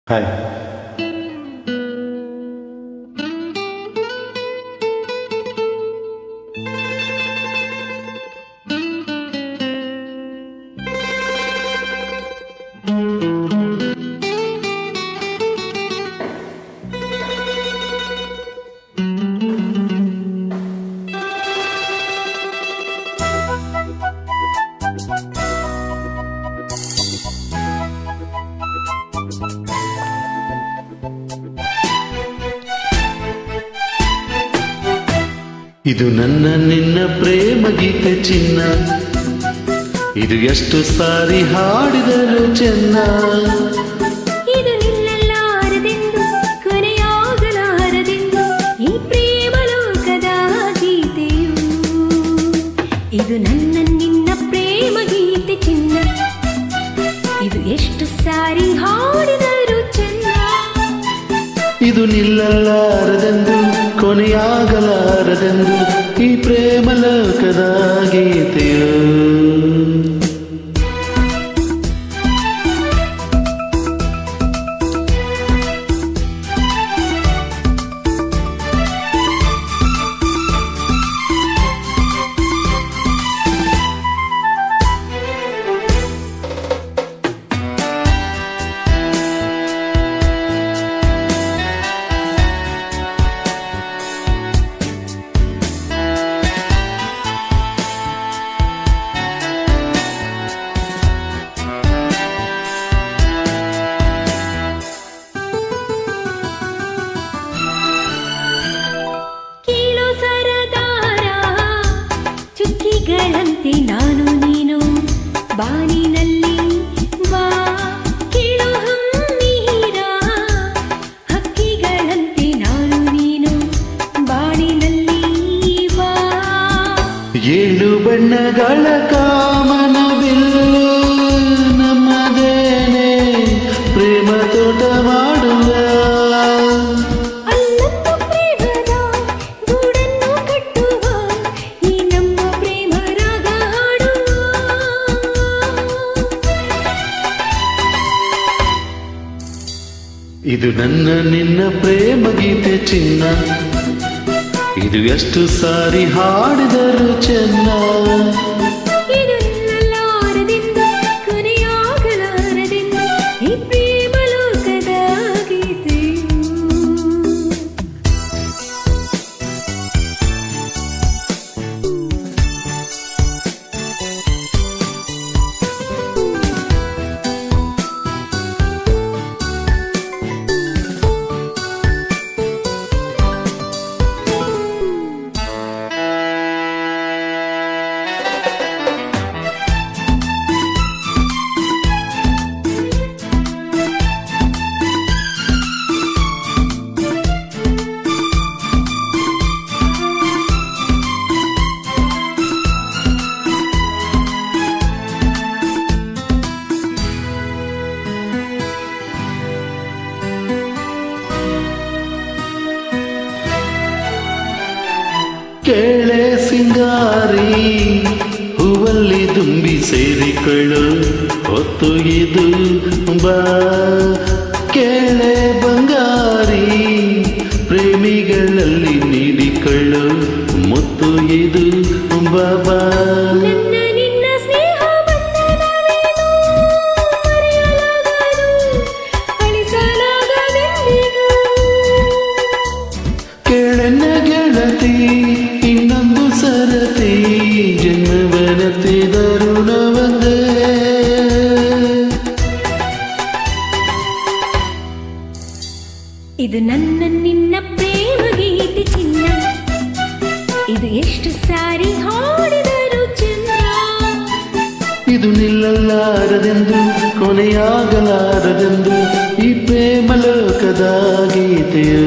Hi. ಇದು ನನ್ನ ನಿನ್ನ ಪ್ರೇಮ ಗೀತೆ ಚಿನ್ನ, ಇದು ಎಷ್ಟು ಸಾರಿ ಹಾಡಿದರು ಚೆನ್ನ. ಇದು ನಿಲ್ಲಲಾರದೆಂದು ಕೊನೆಯಾಗಲಾರದೆಂದು ಈ ಪ್ರೇಮ ಲೋಕದ ಗೀತೆಯು. ಇದು ನನ್ನ ನಿನ್ನ ಪ್ರೇಮ ಗೀತೆ ಚಿನ್ನ, ಇದು ಎಷ್ಟು ಸಾರಿ ಹಾಡಿದರು ಚೆನ್ನ. ಇದು ನಿಲ್ಲಲಾರದೆಂದು ಕೊನೆಯಾಗಲಾರದೆಂದು ಈ ಪ್ರೇಮ ಲೋಕದ ಗೀತೆಯು. ಗಳಂತೆ ನಾನು ನೀನು ಬಾನಿನಲ್ಲಿ ಬಾ, ಕೇಳು ಹಮ್ಮಿರ ಹಕ್ಕಿಗಳಂತೆ ನಾನು ನೀನು ಬಾನಿನಲ್ಲಿ ಬಾ. ಏಳು ಬಣ್ಣಗಳ ಕಾಮನವಿಲ್ಲು ನಮ್ಮದೇನೆ ಪ್ರೇಮ ತೋಟ ಮಾಡುವ. ಇದು ನನ್ನ ನಿನ್ನ ಪ್ರೇಮ ಗೀತೆ ಚಿನ್ನ, ಇದು ಎಷ್ಟು ಸಾರಿ ಹಾಡಿದರು ಚೆನ್ನ. ಇದು ನಿಲ್ಲಲಾರದೆಂದು ಕೊನೆಯಾಗಲಾರದೆಂದು ಈ ಪ್ರೇಮ ಲೋಕದ ಗೀತೆಯು. ಕೇಳೆ ಸಿಂಗಾರಿ ಹೂವಲ್ಲಿ ತುಂಬಿ ಸೇರಿಕೊಳ್ಳು ಹೊತ್ತು ಇದು ಬಾ. ಕೇಳೆ ಬಂಗಾರಿ ಪ್ರೇಮಿಗಳಲ್ಲಿ ನೀಡಿಕೊಳ್ಳು ಮುತ್ತು ಇದು ಬಾಬಾ. ಕೇಳನ್ನ ಗೆಳತಿ ಇನ್ನೊಂದು ಸರತಿ ಜನ್ಮವನತಿದರು ನವಂದೇ. ಇದು ನನ್ನ ನಿನ್ನ ಪ್ರೇಮ ಗೀತೆ ಚಿನ್ನ, ಇದು ಎಷ್ಟು ಸಾರಿ ಹಾಡಿದರು ಚೆನ್ನ. ಇದು ನಿಲ್ಲಲಾರದೆಂದು ಕೊನೆಯಾಗಲಾರದೆಂದು ಈ ಪ್ರೇಮ ಲೋಕದ ಗೀತೆಯು.